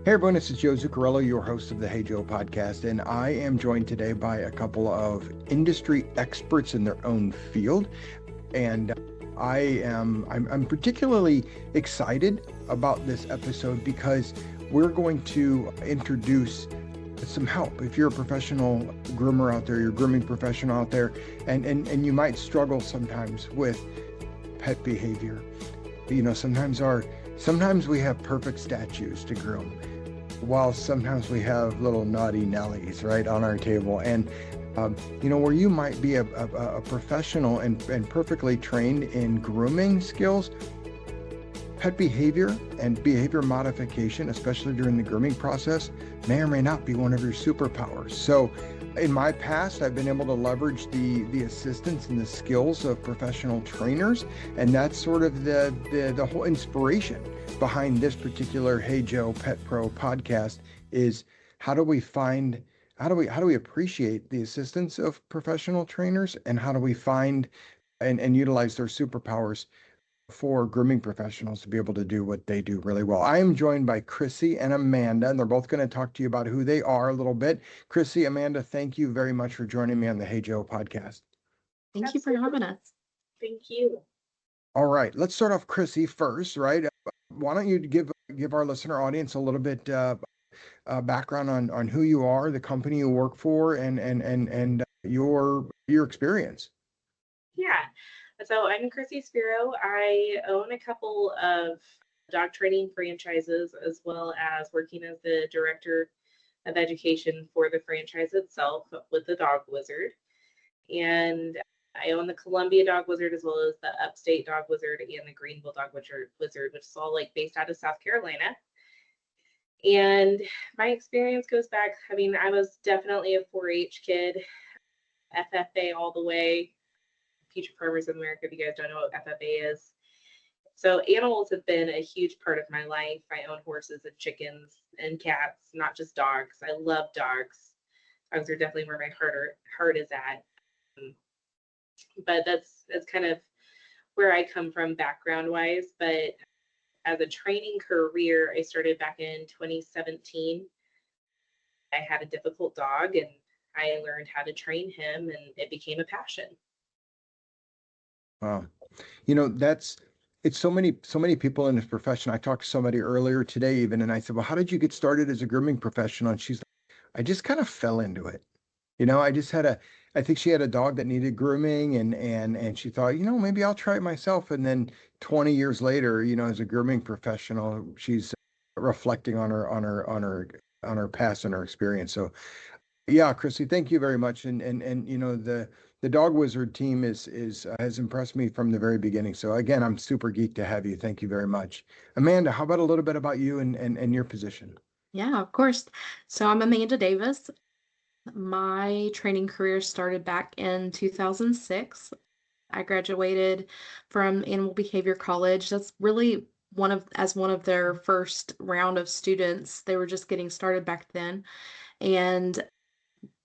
Hey everyone, this is Joe Zuccarello, your host of the Hey Joe podcast, and I am joined today by a couple of industry experts in their own field. And I'm particularly excited about this episode because we're going to introduce some help. If you're a professional groomer out there, you're a grooming professional out there, and you might struggle sometimes with pet behavior. You know, sometimes we have perfect statues to groom, while sometimes we have little naughty Nellies right on our table. And where you might be a professional and perfectly trained in grooming skills, pet behavior and behavior modification, especially during the grooming process, may or may not be one of your superpowers. So in my past, I've been able to leverage the assistance and the skills of professional trainers, and that's sort of the whole inspiration behind this particular Hey Joe Pet Pro podcast is how do we appreciate the assistance of professional trainers, and how do we find and utilize their superpowers for grooming professionals to be able to do what they do really well. I am joined by Chrissy and Amanda, and they're both going to talk to you about who they are a little bit. Chrissy, Amanda, thank you very much for joining me on the Hey Joe podcast. Thank you for having us. Thank you. All right, let's start off Chrissy first, right? Why don't you give our listener audience a little bit background on who you are, the company you work for, and your experience. Yeah. So I'm Chrissy Spiro. I own a couple of dog training franchises, as well as working as the director of education for the franchise itself with the Dog Wizard. And I own the Columbia Dog Wizard, as well as the Upstate Dog Wizard and the Greenville Dog Wizard, which is all based out of South Carolina. And my experience goes back, I was definitely a 4-H kid, FFA all the way. Future Farmers of America, if you guys don't know what FFA is. So animals have been a huge part of my life. I own horses and chickens and cats, not just dogs. I love dogs. Dogs are definitely where my heart is at. But that's kind of where I come from background wise. But as a training career, I started back in 2017. I had a difficult dog and I learned how to train him, and it became a passion. Wow. It's so many people in this profession. I talked to somebody earlier today even, and I said, well, how did you get started as a grooming professional? And she's like, I just kind of fell into it. I think she had a dog that needed grooming, and she thought, maybe I'll try it myself. And then 20 years later, as a grooming professional, she's reflecting on her past and her experience. So yeah, Chrissy, thank you very much. And the Dog Wizard team has impressed me from the very beginning. So again, I'm super geeked to have you. Thank you very much. Amanda, how about a little bit about you and your position? Yeah, of course. So I'm Amanda Davis. My training career started back in 2006. I graduated from Animal Behavior College. That's really one of their first round of students. They were just getting started back then.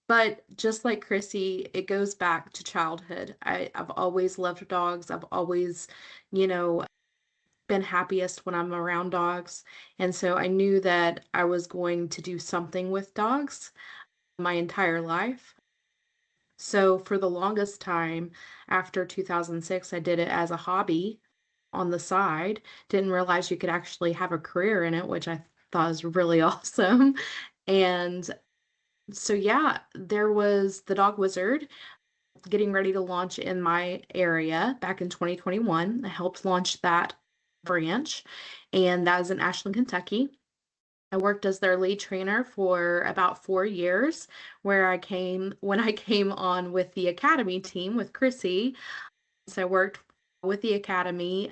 But just like Chrissy, it goes back to childhood. I've always loved dogs. I've always, been happiest when I'm around dogs. And so I knew that I was going to do something with dogs my entire life. So for the longest time after 2006, I did it as a hobby on the side. Didn't realize you could actually have a career in it, which I thought was really awesome. And so yeah, there was the Dog Wizard getting ready to launch in my area back in 2021. I helped launch that branch, and that was in Ashland, Kentucky. I worked as their lead trainer for about 4 years, when I came on with the academy team with Chrissy. So I worked with the academy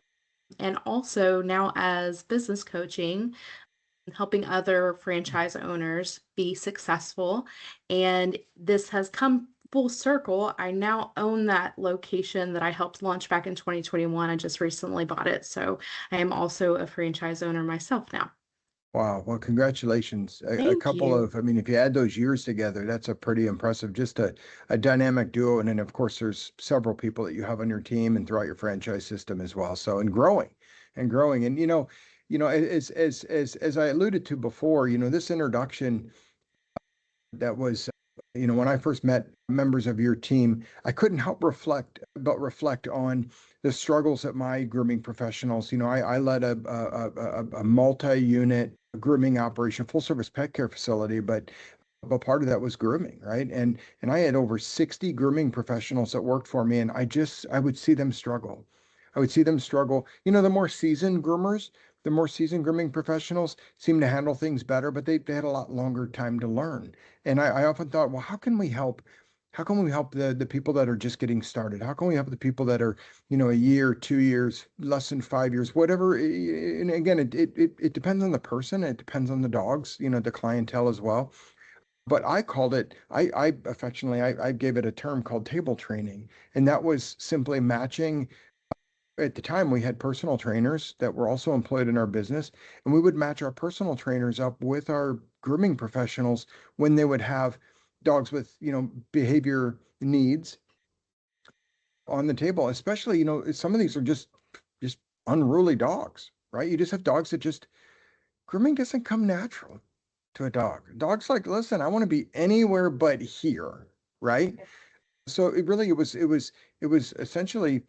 and also now as business coaching, helping other franchise owners be successful. And this has come full circle. I now own that location that I helped launch back in 2021. I just recently bought it. So I am also a franchise owner myself now. Wow. Well, congratulations. Thank you. If you add those years together, that's a pretty impressive, just a dynamic duo. And then of course there's several people that you have on your team and throughout your franchise system as well. So, and growing. And as I alluded to before, this introduction that was, when I first met members of your team, I couldn't help reflect on the struggles that my grooming professionals. I led a multi-unit grooming operation, full service pet care facility, but part of that was grooming, right? And I had over 60 grooming professionals that worked for me, and I would see them struggle. I would see them struggle. The more seasoned grooming professionals seem to handle things better, but they had a lot longer time to learn. And I often thought, well, how can we help? How can we help the people that are just getting started? How can we help the people that are, a year, 2 years, less than 5 years, whatever? And again, it depends on the person. It depends on the dogs, the clientele as well. But I called it, I affectionately, I gave it a term called table training. And that was simply matching. At the time, we had personal trainers that were also employed in our business, and we would match our personal trainers up with our grooming professionals when they would have dogs with, behavior needs on the table. Especially, some of these are just unruly dogs, right? You just have dogs that just grooming doesn't come natural to a dog. Dog's like, listen, I want to be anywhere but here, right? So it was essentially,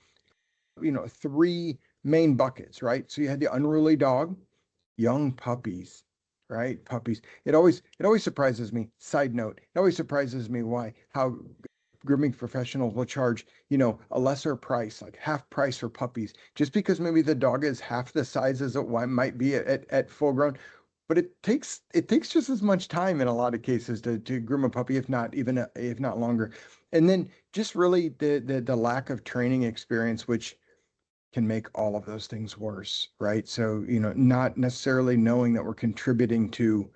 three main buckets, right? So you had the unruly dog, young puppies, right? Puppies. It always surprises me. Side note, it always surprises me how grooming professionals will charge, a lesser price, like half price for puppies, just because maybe the dog is half the size as it might be at full grown. But it takes just as much time in a lot of cases to groom a puppy, if not longer. And then just really the lack of training experience, which can make all of those things worse, right? So, not necessarily knowing that we're contributing to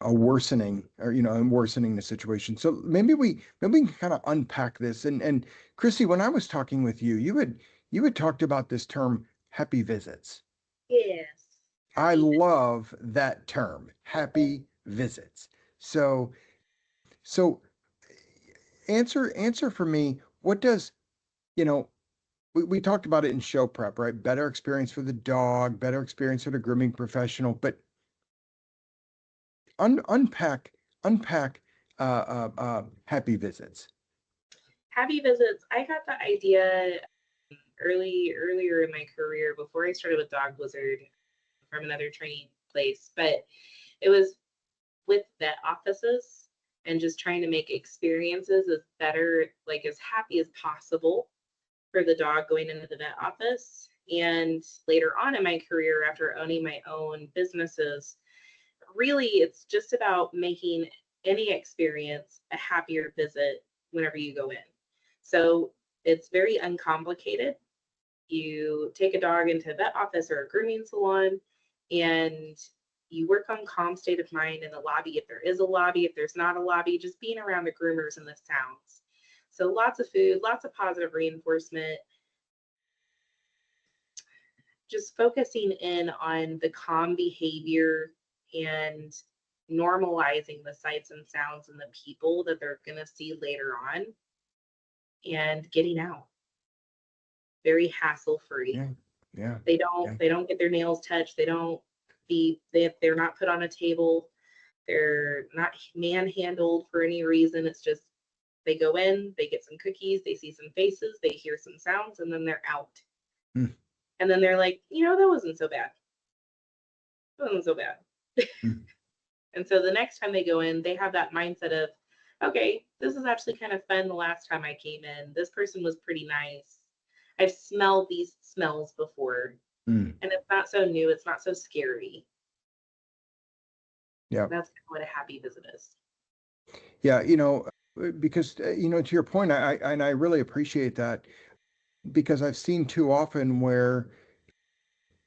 a worsening and worsening the situation. So maybe we can kind of unpack this. And Chrissy, when I was talking with you, you had talked about this term happy visits. Yes. I love that term, happy visits. So answer for me, what does, you know, we talked about it in show prep, right? Better experience for the dog, better experience for the grooming professional, but unpack happy visits. Happy visits. I got the idea earlier in my career before I started with Dog Wizard from another training place, but it was with vet offices and just trying to make experiences as better, like as happy as possible for the dog going into the vet office. And later on in my career, after owning my own businesses, really it's just about making any experience a happier visit whenever you go in. So it's very uncomplicated. You take a dog into a vet office or a grooming salon and you work on calm state of mind in the lobby. If there is a lobby, if there's not a lobby, just being around the groomers in the towns. So lots of food, lots of positive reinforcement, just focusing in on the calm behavior and normalizing the sights and sounds and the people that they're going to see later on and getting out. Very hassle free. Yeah. They don't get their nails touched. They're not put on a table. They're not manhandled for any reason. It's just they go in, they get some cookies, they see some faces, they hear some sounds, and then they're out. Hmm. And then they're like, that wasn't so bad. That wasn't so bad. Hmm. And so the next time they go in, they have that mindset of, okay, this is actually kind of fun. The last time I came in, this person was pretty nice. I've smelled these smells before. And it's not so new. It's not so scary. Yeah. That's what a happy visit is. Yeah. Because, to your point, I really appreciate that, because I've seen too often where,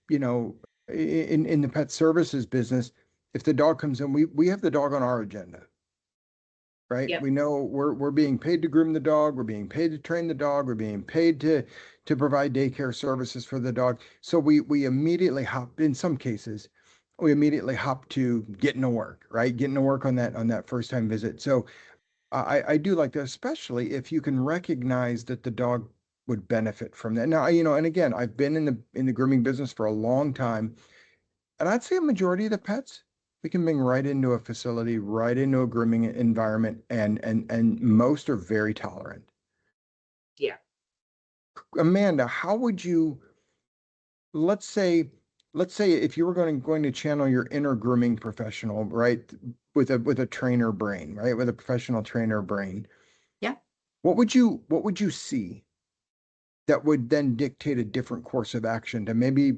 in the pet services business, if the dog comes in, we have the dog on our agenda, right? Yep. We know we're being paid to groom the dog, we're being paid to train the dog, we're being paid to provide daycare services for the dog. So we immediately hop, in some cases, we immediately hop to getting to work, right? Getting to work on that first time visit. So I do like that, especially if you can recognize that the dog would benefit from that. Now, and again, I've been in the grooming business for a long time, and I'd say a majority of the pets we can bring right into a facility, right into a grooming environment, and most are very tolerant. Yeah. Amanda, how would you, let's say, if you were going to channel your inner grooming professional, right, with a trainer brain, right, with a professional trainer brain, Yeah. what would you see that would then dictate a different course of action to maybe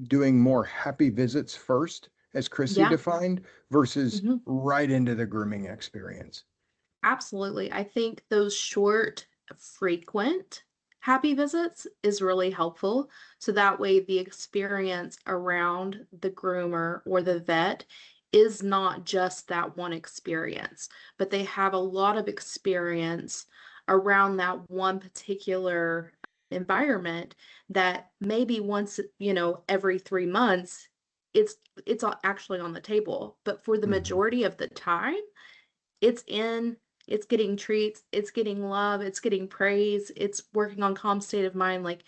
doing more happy visits first, as Chrissy Yeah. defined, versus Mhm. right into the grooming experience? Absolutely. I think those short, frequent happy visits is really helpful. So that way, the experience around the groomer or the vet is not just that one experience, but they have a lot of experience around that one particular environment that maybe once, every 3 months, it's actually on the table. But for the Mhm. majority of the time, it's in, it's getting treats, it's getting love, it's getting praise, it's working on calm state of mind. Like,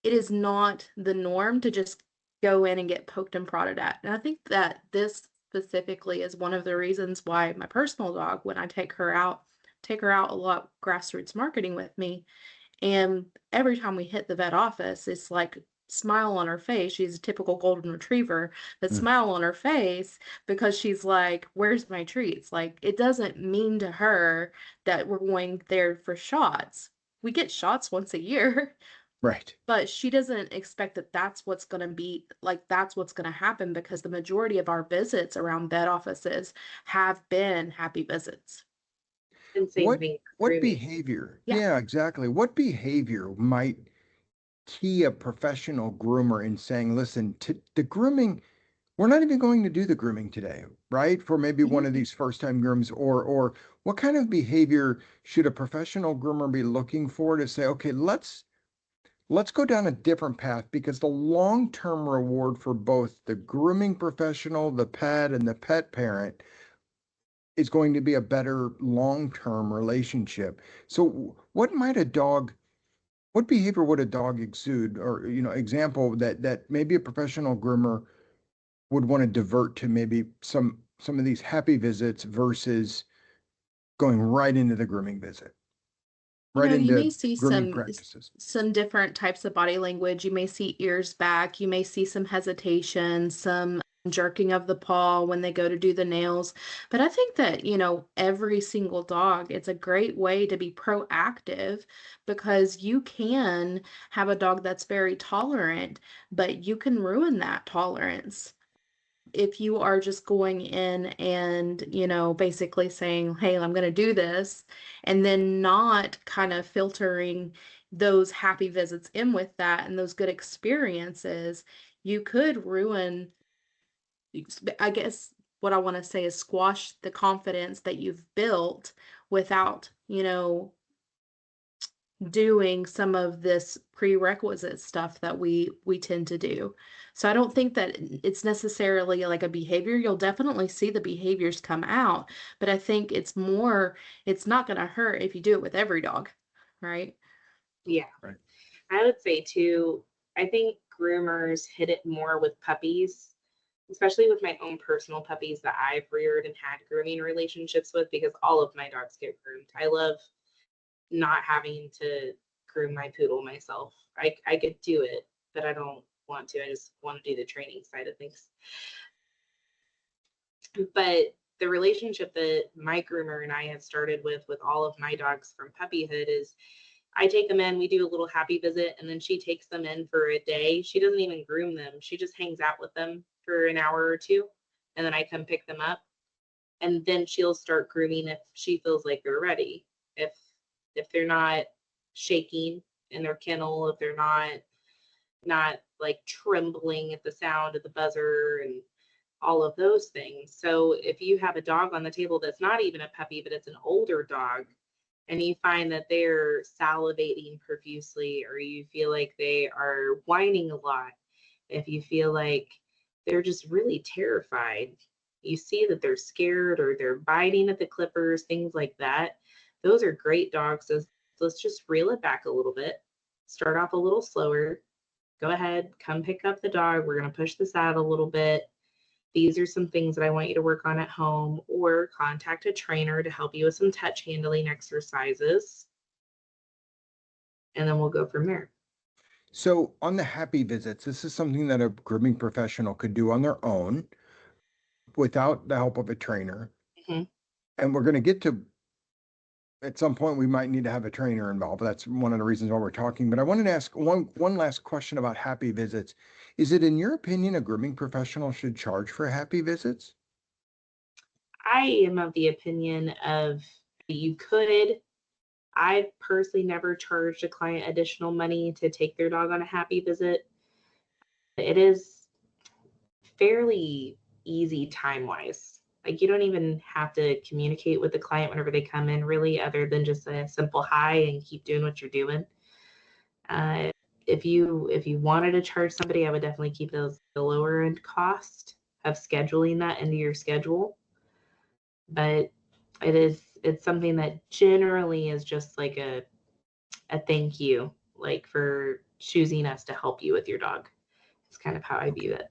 it is not the norm to just go in and get poked and prodded at. And I think that this specifically is one of the reasons why my personal dog, when I take her out a lot grassroots marketing with me, and every time we hit the vet office, it's like smile on her face. She's a typical golden retriever, but Mm. smile on her face because she's like, "Where's my treats?" Like, it doesn't mean to her that we're going there for shots. We get shots once a year, Right. but she doesn't expect that that's what's going to be like, that's what's going to happen, because the majority of our visits around vet offices have been happy visits. And same What thing for what grooming. behavior? Yeah. Yeah, exactly. What behavior might key a professional groomer in saying, listen, to the grooming, we're not even going to do the grooming today, right? For maybe one Mhm. of these first-time grooms, or what kind of behavior should a professional groomer be looking for to say, okay, let's go down a different path, because the long-term reward for both the grooming professional, the pet, and the pet parent is going to be a better long-term relationship. So what behavior would a dog exude, or example that maybe a professional groomer would want to divert to maybe some of these happy visits versus going right into the grooming visit, right You into may see grooming some practices? some different types of body language. You may see ears back, you may see some hesitation, some jerking of the paw when they go to do the nails. But I think that, every single dog, it's a great way to be proactive, because you can have a dog that's very tolerant, but you can ruin that tolerance if you are just going in and, basically saying, "Hey, I'm going to do this," and then not kind of filtering those happy visits in with that and those good experiences, you could ruin, I guess what I want to say is squash the confidence that you've built without, doing some of this prerequisite stuff that we tend to do. So I don't think that it's necessarily like a behavior. You'll definitely see the behaviors come out, but I think it's not going to hurt if you do it with every dog, right? Yeah. Right. I would say too, I think groomers hit it more with puppies, especially with my own personal puppies that I've reared and had grooming relationships with, because all of my dogs get groomed. I love not having to groom my poodle myself. I could do it, but I don't want to. I just want to do the training side of things. But the relationship that my groomer and I have started with all of my dogs from puppyhood is I take them in, we do a little happy visit, and then she takes them in for a day. She doesn't even groom them. She just hangs out with them for an hour or two, and then I come pick them up. And then she'll start grooming if she feels like they're ready. If if they're not shaking in their kennel, if they're not like trembling at the sound of the buzzer and all of those things. So if you have a dog on the table that's not even a puppy, but it's an older dog, and you find that they're salivating profusely, or you feel like they are whining a lot, if you feel like they're just really terrified, you see that they're scared or they're biting at the clippers, things like that, those are great dogs. So let's just reel it back a little bit. start off a little slower. Go ahead, come pick up the dog. We're going to push this out a little bit. These are some things that I want you to work on at home, or contact a trainer to help you with some touch handling exercises. And then we'll go from there. So on the happy visits, this is something that a grooming professional could do on their own without the help of a trainer. Mm-hmm. And we're going to get to, at some point, we might need to have a trainer involved. That's one of the reasons why we're talking. But I wanted to ask one last question about happy visits. Is it, in your opinion, a grooming professional should charge for happy visits? I am of the opinion of you could. I've personally never charged a client additional money to take their dog on a happy visit. It is fairly easy time-wise. Like, you don't even have to communicate with the client whenever they come in, really, other than just a simple hi and keep doing what you're doing. If you wanted to charge somebody, I would definitely keep those the lower end cost of scheduling that into your schedule. But it's something that generally is just like a thank you, like, for choosing us to help you with your dog. It's kind of how I view it.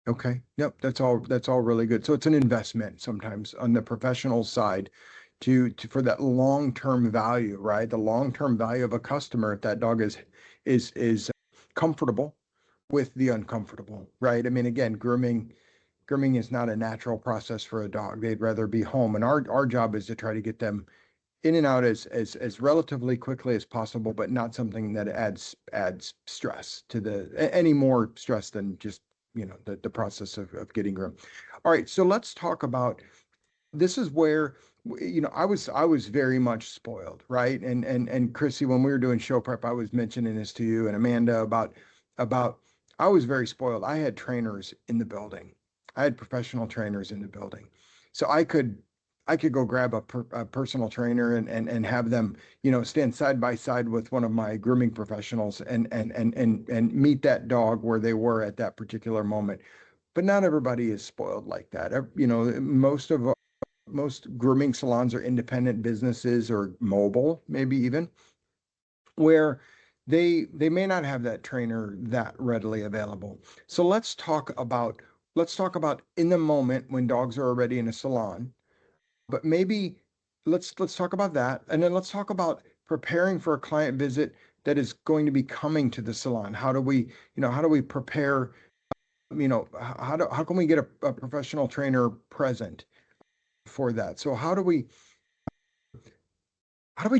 Okay. Yep. That's all really good. So it's an investment sometimes on the professional side to for that long-term value, right? The long-term value of a customer if that dog is comfortable with the uncomfortable, right? I mean, again, grooming is not a natural process for a dog. They'd rather be home. And our job is to try to get them in and out as relatively quickly as possible, but not something that adds stress to any more stress than just, the process of getting groomed. All right, so let's talk about, this is where, I was very much spoiled, right? And Chrissy, when we were doing show prep, I was mentioning this to you and Amanda about I was very spoiled. I had trainers in the building. I had professional trainers in the building. So I could go grab a personal trainer and have them, stand side by side with one of my grooming professionals and meet that dog where they were at that particular moment. But not everybody is spoiled like that. Most grooming salons are independent businesses or mobile, maybe even, where they may not have that trainer that readily available. So let's talk about in the moment when dogs are already in a salon, but maybe let's talk about that, and then let's talk about preparing for a client visit that is going to be coming to the salon. How do we prepare? How can we get a professional trainer present for that? So how do we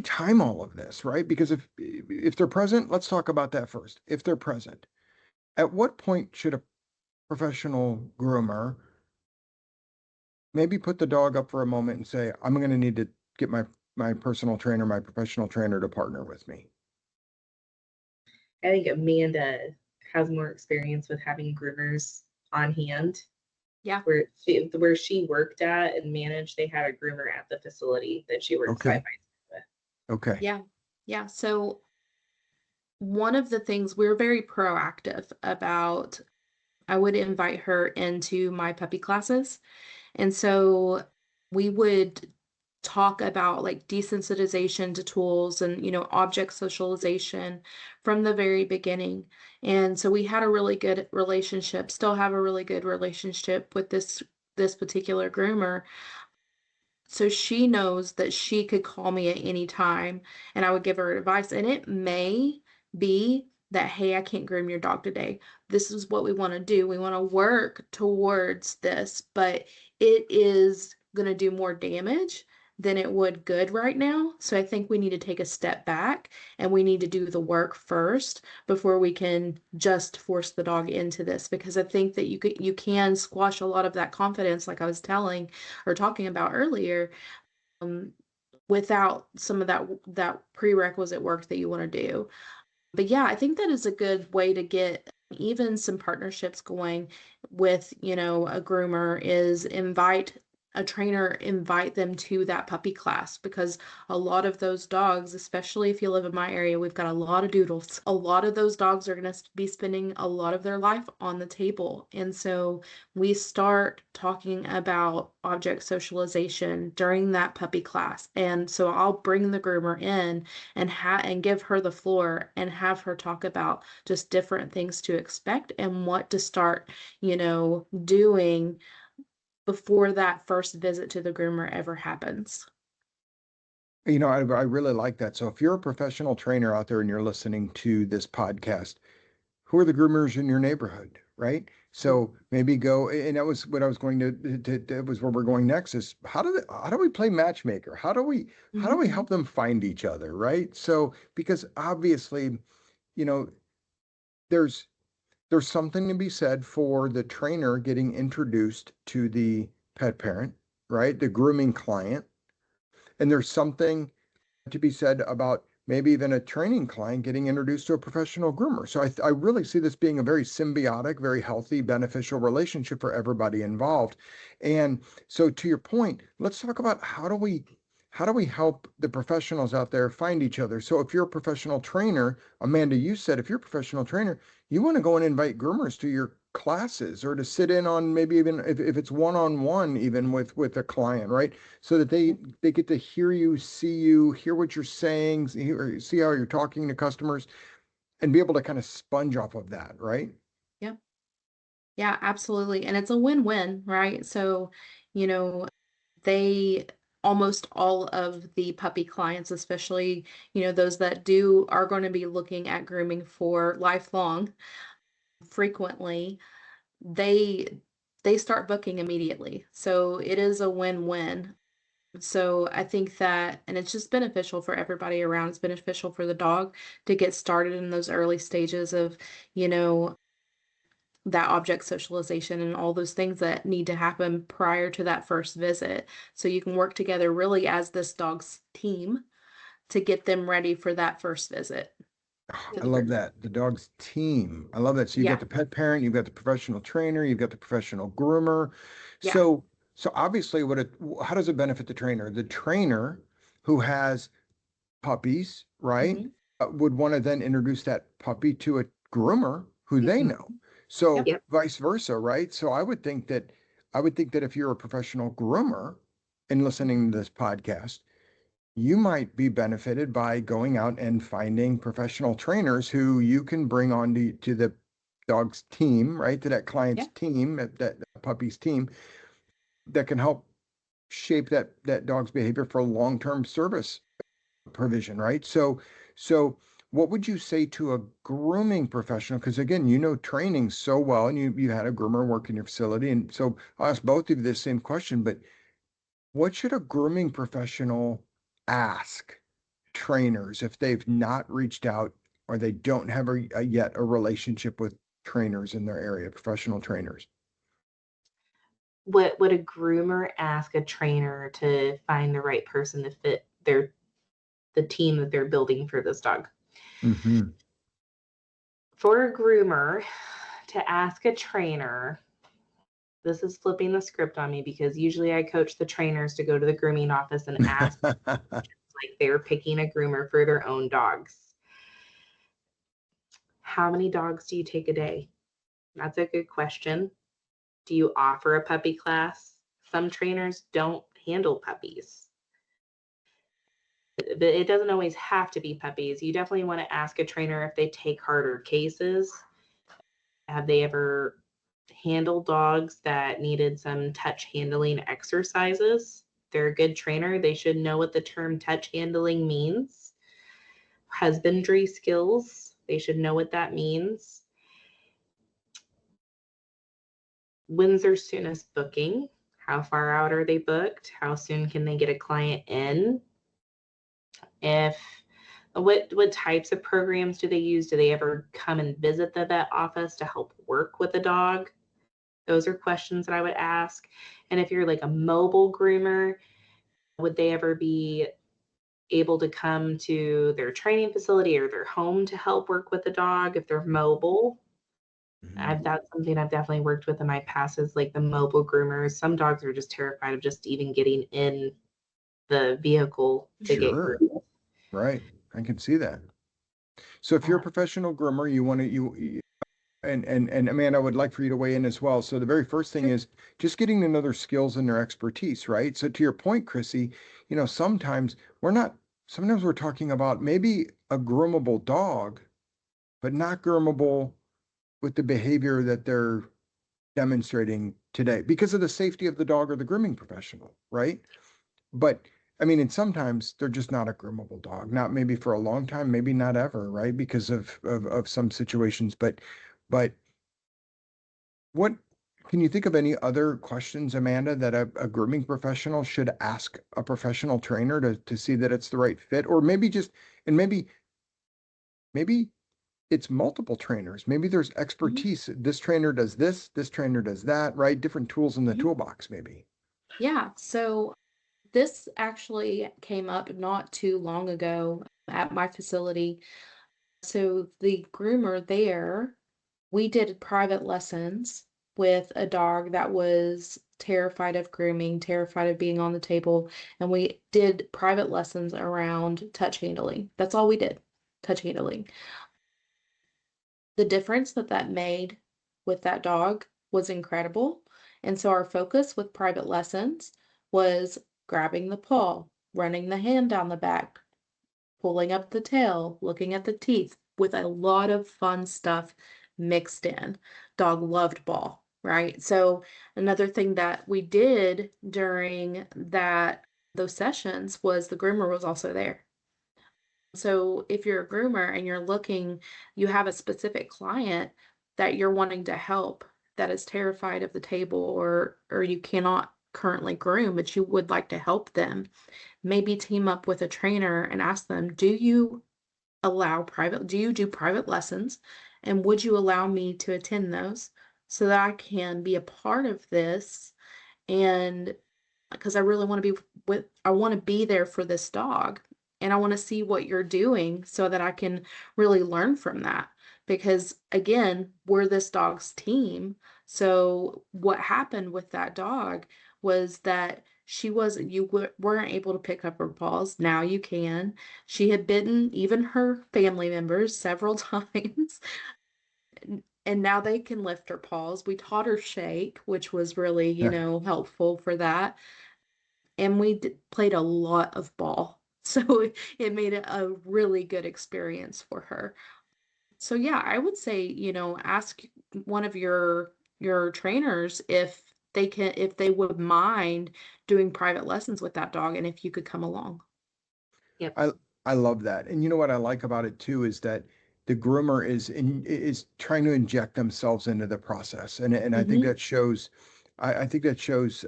time all of this, right? Because if they're present, let's talk about that first. If they're present, at what point should a professional groomer maybe put the dog up for a moment and say, I'm going to need to get my personal trainer, my professional trainer to partner with me? I think Amanda has more experience with having groomers on hand. Yeah. Where she worked at and managed, they had a groomer at the facility that she worked Okay. side by side with. Okay. Yeah. Yeah. So one of the things we're very proactive about, I would invite her into my puppy classes. And so we would talk about like desensitization to tools and, object socialization from the very beginning. And so we had a really good relationship, still have a really good relationship with this particular groomer. So she knows that she could call me at any time and I would give her advice. And it may be that, hey, I can't groom your dog today. This is what we want to do. We want to work towards this, but it is going to do more damage than it would good right now. So I think we need to take a step back and we need to do the work first before we can just force the dog into this, because I think that you can squash a lot of that confidence, like I was talking about earlier, without some of that prerequisite work that you want to do. But yeah, I think that is a good way to get even some partnerships going with, a groomer, is invite a trainer invite them to that puppy class, because a lot of those dogs, especially if you live in my area, we've got a lot of doodles. A lot of those dogs are going to be spending a lot of their life on the table. And so we start talking about object socialization during that puppy class. And so I'll bring the groomer in and give her the floor and have her talk about just different things to expect and what to start, doing before that first visit to the groomer ever happens. I really like that. So if you're a professional trainer out there and you're listening to this podcast, who are the groomers in your neighborhood, right? So maybe go, and that was what I was going that was where we're going next is how do we play matchmaker? How do we help them find each other, right? So, because obviously, you know, there's there's something to be said for the trainer getting introduced to the pet parent, right? The grooming client. And there's something to be said about maybe even a training client getting introduced to a professional groomer. So I really see this being a very symbiotic, very healthy, beneficial relationship for everybody involved. And so to your point, let's talk about how do we help the professionals out there find each other. So if you're a professional trainer, Amanda, you said if you're a professional trainer, you want to go and invite groomers to your classes or to sit in on maybe even if it's one-on-one even with a client, right? So that they get to hear you, see you, hear what you're saying, see how you're talking to customers and be able to kind of sponge off of that, right? Yep. Yeah, absolutely. And it's a win-win, right? So, you know, they almost all of the puppy clients, especially, those that are going to be looking at grooming for lifelong, frequently, they they start booking immediately. So it is a win-win. So I think that, and it's just beneficial for everybody around. It's beneficial for the dog to get started in those early stages of, you know, that object socialization and all those things that need to happen prior to that first visit. So you can work together really as this dog's team to get them ready for that first visit to I the love groomer. that. The dog's team. I love that. So you got Yeah, the pet parent, you've got the professional trainer, you've got the professional groomer. yeah. So obviously how does it benefit the trainer? The trainer who has puppies, right, Hmm. would want to then introduce that puppy to a groomer who they know. Hmm. So Yep. Yep. vice versa, right? So I would think that if you're a professional groomer and listening to this podcast, you might be benefited by going out and finding professional trainers who you can bring on to the dog's team, right? To that client's Yeah. team, that puppy's team that can help shape that dog's behavior for long-term service provision, right? So what would you say to a grooming professional? Because again, training so well, and you had a groomer work in your facility, and so I'll ask both of you the same question, but what should a grooming professional ask trainers if they've not reached out or they don't have yet a relationship with trainers in their area, professional trainers? What would a groomer ask a trainer to find the right person to fit the team that they're building for this dog? Hmm. For a groomer to ask a trainer, this is flipping the script on me because usually I coach the trainers to go to the grooming office and ask like they're picking a groomer for their own dogs. How many dogs do you take a day? That's a good question. Do you offer a puppy class? Some trainers don't handle puppies, but it doesn't always have to be puppies. You definitely want to ask a trainer if they take harder cases. Have they ever handled dogs that needed some touch handling exercises? They're a good trainer. They should know what the term touch handling means. Husbandry skills, they should know what that means. When's their soonest booking? How far out are they booked? How soon can they get a client in? If what types of programs do they use? Do they ever come and visit the vet office to help work with the dog? Those are questions that I would ask. And if you're like a mobile groomer, would they ever be able to come to their training facility or their home to help work with the dog if they're mobile? Mhm. That's something I've definitely worked with in my past is like the mobile groomers. Some dogs are just terrified of just even getting in the vehicle to get Sure. groomed. Right. I can see that. So if you're a Uh, professional groomer, you want to and Amanda, I would like for you to weigh in as well. So the very first thing sure. is just getting to know their skills and their expertise, right? So to your point, Chrissy, sometimes sometimes we're talking about maybe a groomable dog, but not groomable with the behavior that they're demonstrating today because of the safety of the dog or the grooming professional, right? But I mean, and sometimes they're just not a groomable dog, not maybe for a long time, maybe not ever, right? Because of some situations. But what can you think of any other questions, Amanda, that a grooming professional should ask a professional trainer to see that it's the right fit? Or maybe just and maybe it's multiple trainers. Maybe there's Mhm, expertise. This trainer does this trainer does that, right? Different tools in the mhm. toolbox, maybe. Yeah, so this actually came up not too long ago at my facility. So the groomer there, we did private lessons with a dog that was terrified of grooming, terrified of being on the table, and we did private lessons around touch handling. That's all we did, touch handling. The difference that that made with that dog was incredible. And so our focus with private lessons was grabbing the paw, running the hand down the back, pulling up the tail, looking at the teeth with a lot of fun stuff mixed in. Dog loved ball, right? So another thing that we did during those sessions was the groomer was also there. So if you're a groomer and you have a specific client that you're wanting to help that is terrified of the table or you cannot currently groom, but you would like to help them, maybe team up with a trainer and ask them, do you do private lessons? And would you allow me to attend those so that I can be a part of this? And because I really want to I want to be there for this dog and I want to see what you're doing so that I can really learn from that. Because again, we're this dog's team. So what happened with that dog was that weren't able to pick up her paws. Now you can. She had bitten even her family members several times. And now they can lift her paws. We taught her shake, which was really, helpful for that, and played a lot of ball. So it made it a really good experience for her. So yeah, I would say, ask one of your trainers if they would mind doing private lessons with that dog and if you could come along. Yep. I I love that. And you know what I like about it too is that the groomer is trying to inject themselves into the process. And I think Mhm. that shows I think that shows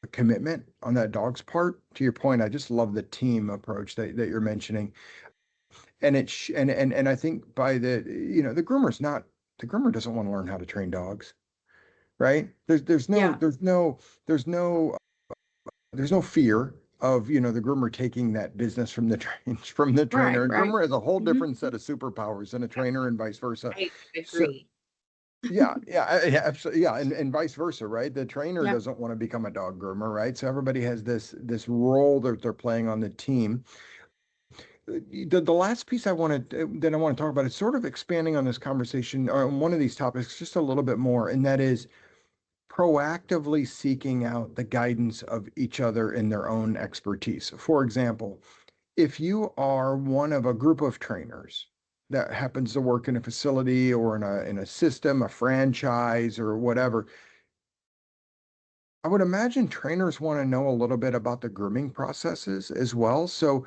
a commitment on that dog's part. To your point, I just love the team approach that you're mentioning. And and I think by the groomer's not the groomer doesn't want to learn how to train dogs, right? Yeah. There's no there's no fear of the groomer taking that business from the from the Right, trainer. A right. groomer has a whole Mhm. different set of superpowers than a Yep. trainer and vice versa. I So agree. yeah, absolutely, yeah, and vice versa, right? The trainer Yeah. doesn't want to become a dog groomer, right? So everybody has this role that they're playing on the team. The last piece I want to talk about is sort of expanding on this conversation on one of these topics just a little bit more, and that is proactively seeking out the guidance of each other in their own expertise. For example, if you are one of a group of trainers that happens to work in a facility or in a system, a franchise or whatever, I would imagine trainers want to know a little bit about the grooming processes as well. So,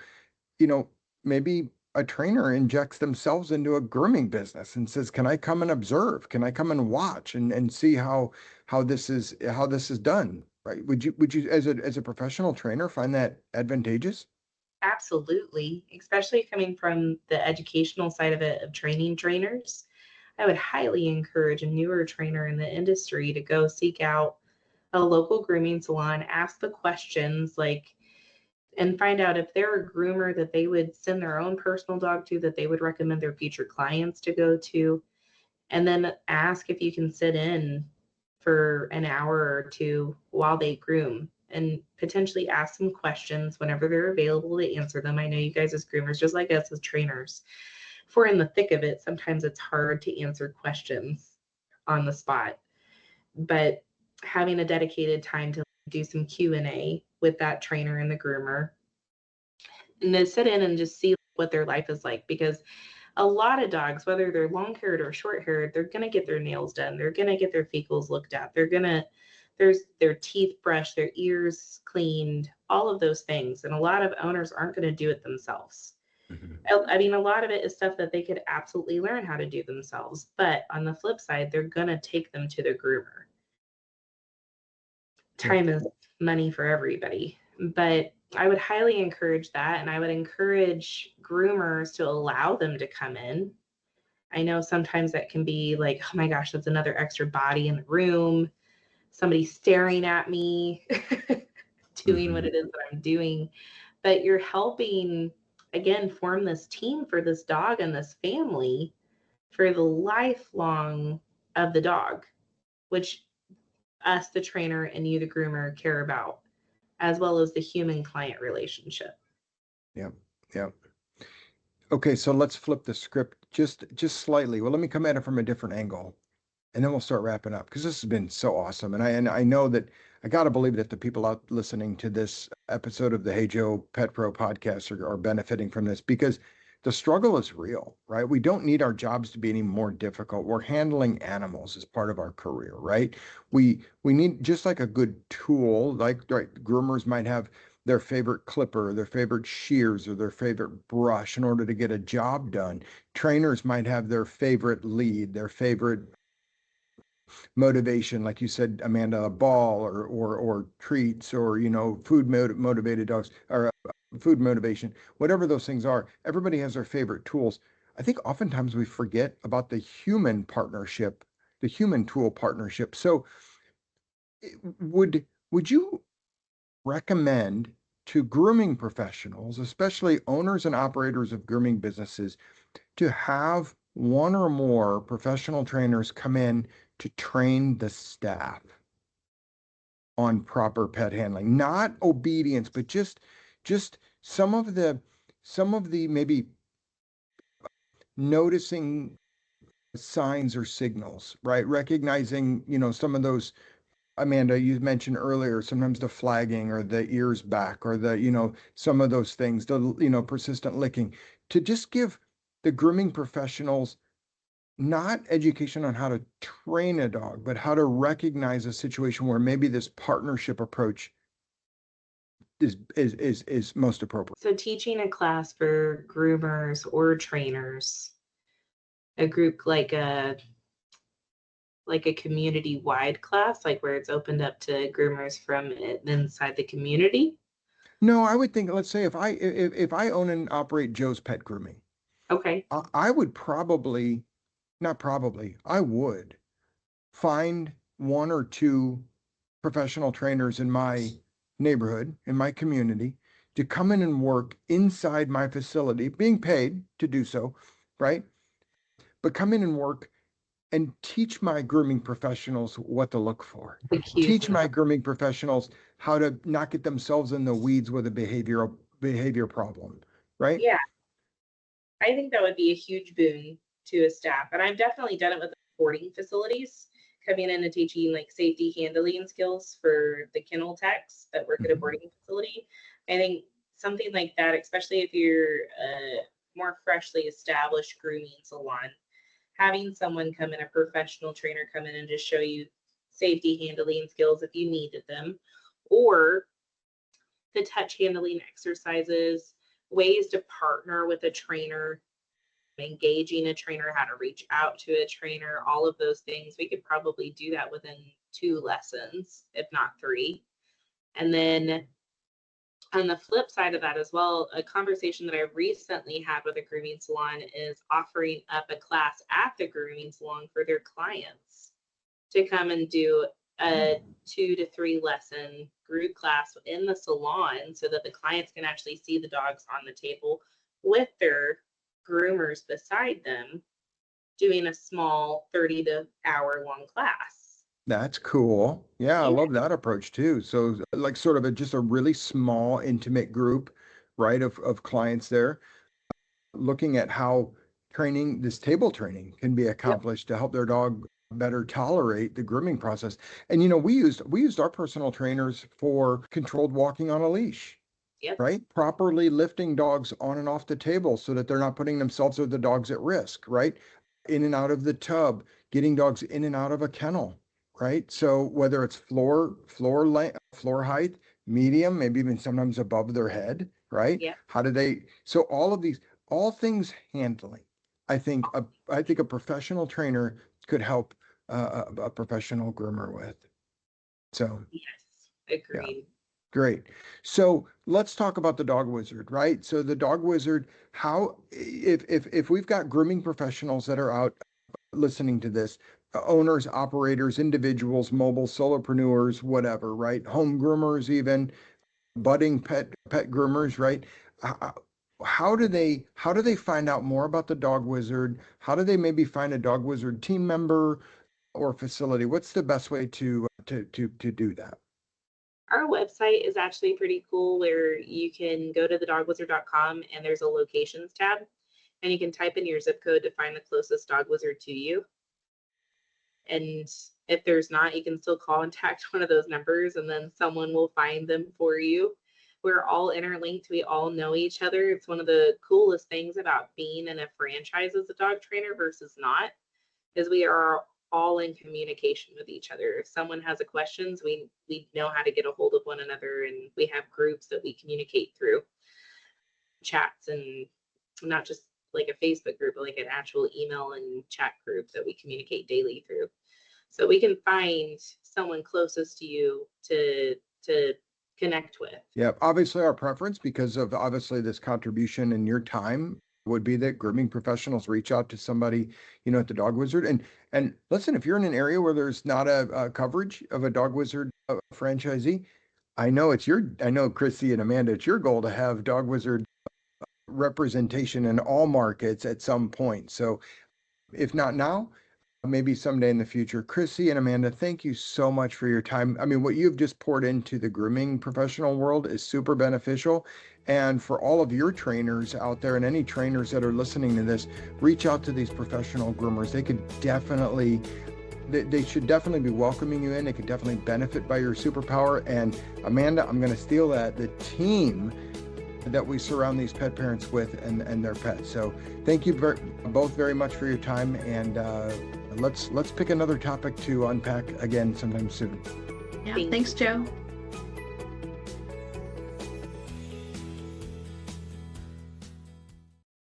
you know, maybe a trainer injects themselves into a grooming business and says, "Can I come and observe? Can I come and watch and see how this is done?" Right? Would you as a professional trainer find that advantageous? Absolutely, especially coming from the educational side of it of training trainers. I would highly encourage a newer trainer in the industry to go seek out a local grooming salon, ask the questions like, and find out if they're a groomer that they would send their own personal dog to, that they would recommend their future clients to go to. And then ask if you can sit in for an hour or two while they groom, and potentially ask some questions whenever they're available to answer them. I know you guys as groomers, just like us as trainers, if we're in the thick of it, sometimes it's hard to answer questions on the spot. But having a dedicated time to do some Q&A with that trainer and the groomer, and to sit in and just see what their life is like. Because a lot of dogs, whether they're long-haired or short-haired, they're going to get their nails done. They're going to get their fecals looked at. There's their teeth brushed, their ears cleaned, all of those things. And a lot of owners aren't going to do it themselves. I mean, a lot of it is stuff that they could absolutely learn how to do themselves. But on the flip side, they're going to take them to the groomer. Time is money for everybody. But I would highly encourage that. And I would encourage groomers to allow them to come in. I know sometimes that can be like, oh my gosh, that's another extra body in the room. Somebody staring at me, doing what it is that I'm doing. But you're helping, again, form this team for this dog and this family for the lifelong of the dog, which us, the trainer, and you, the groomer, care about, as well as the human client relationship. Yeah. Okay, so let's flip the script just slightly. Well, let me come at it from a different angle, and then we'll start wrapping up, because this has been so awesome. And I know that I got to believe that the people out listening to this episode of the Hey Joe Pet Pro podcast are benefiting from this, because the struggle is real, right? We don't need our jobs to be any more difficult. We're handling animals as part of our career, right? We need, just like a good tool, like, right, groomers might have their favorite clipper, their favorite shears, or their favorite brush in order to get a job done. Trainers might have their favorite lead, their favorite motivation, like you said, Amanda, a ball or treats, or food motivated dogs, or food motivation, whatever those things are. Everybody has their favorite tools. I think oftentimes we forget about the human partnership, the human tool partnership. So would you recommend to grooming professionals, especially owners and operators of grooming businesses, to have one or more professional trainers come in to train the staff on proper pet handling? Not obedience, but just some of the maybe noticing signs or signals, right? Recognizing, some of those, Amanda, you mentioned earlier, sometimes the flagging or the ears back, or the, some of those things, the, persistent licking, to just give the grooming professionals not education on how to train a dog, but how to recognize a situation where maybe this partnership approach is most appropriate. So teaching a class for groomers or trainers, a group like a community-wide class, like where it's opened up to groomers from inside the community. No, I would think, let's say if I own and operate Joe's Pet Grooming, Okay. I would probably, not probably, I would find one or two professional trainers in my neighborhood, in my community, to come in and work inside my facility, being paid to do so, right? But come in and work and teach my grooming professionals what to look for. Teach my grooming professionals how to not get themselves in the weeds with a behavior problem, right? Yeah, I think that would be a huge boon to a staff. And I've definitely done it with boarding facilities, coming in and teaching like safety handling skills for the kennel techs that work at a boarding facility. I think something like that, especially if you're a more freshly established grooming salon, having someone come in, a professional trainer come in and just show you safety handling skills if you needed them, or the touch handling exercises, ways to partner with a trainer, engaging a trainer, how to reach out to a trainer, all of those things. We could probably do that within 2 lessons, if not 3. And then on the flip side of that as well, a conversation that I recently had with a grooming salon is offering up a class at the grooming salon for their clients to come and do a 2 to 3 lesson group class in the salon, so that the clients can actually see the dogs on the table with their groomers beside them, doing a small 30-hour-long class. That's cool. Yeah, I Yeah. love that approach too. So like sort of just a really small, intimate group, right, of clients there, looking at how training, this table training can be Yep. accomplished to help their dog better tolerate the grooming process. And we used our personal trainers for controlled walking on a leash, Yep. right? Properly lifting dogs on and off the table so that they're not putting themselves or the dogs at risk, right? In and out of the tub, getting dogs in and out of a kennel, right? So whether it's floor height, medium, maybe even sometimes above their head, right? Yep. So all of these, all things handling, I think a professional trainer could help a professional groomer with. So Yes. yeah. Agreed. Great. So let's talk about the dog wizard, right? So the dog wizard, if we've got grooming professionals that are out listening to this, owners, operators, individuals, mobile solopreneurs, whatever, right? Home groomers, even budding pet groomers, right? How, how do they find out more about the dog wizard? How do they maybe find a dog wizard team member or facility? What's the best way to do that? Our website is actually pretty cool where you can go to thedogwizard.com and there's a locations tab and you can type in your zip code to find the closest dog wizard to you. And if there's not, you can still contact one of those numbers and then someone will find them for you. We're all interlinked. We all know each other. It's one of the coolest things about being in a franchise as a dog trainer versus not, is we are all in communication with each other. If someone has a questions, we know how to get a hold of one another, and we have groups that we communicate through, chats, and not just like a Facebook group, but like an actual email and chat group that we communicate daily through. So we can find someone closest to you to connect with. Yeah, obviously our preference, because of obviously this contribution in your time, would be that grooming professionals reach out to somebody, at the dog wizard. And listen, if you're in an area where there's not a coverage of a dog wizard franchisee, I know Chrissy and Amanda, it's your goal to have dog wizard representation in all markets at some point. So if not now, maybe someday in the future. Chrissy and Amanda, thank you so much for your time. I mean, what you've just poured into the grooming professional world is super beneficial. And for all of your trainers out there and any trainers that are listening to this, reach out to these professional groomers. They should definitely be welcoming you in. They could definitely benefit by your superpower. And Amanda, I'm going to steal that, the team that we surround these pet parents with and their pets. So thank you both very much for your time. And let's pick another topic to unpack again sometime soon. Yeah, thanks, Joe.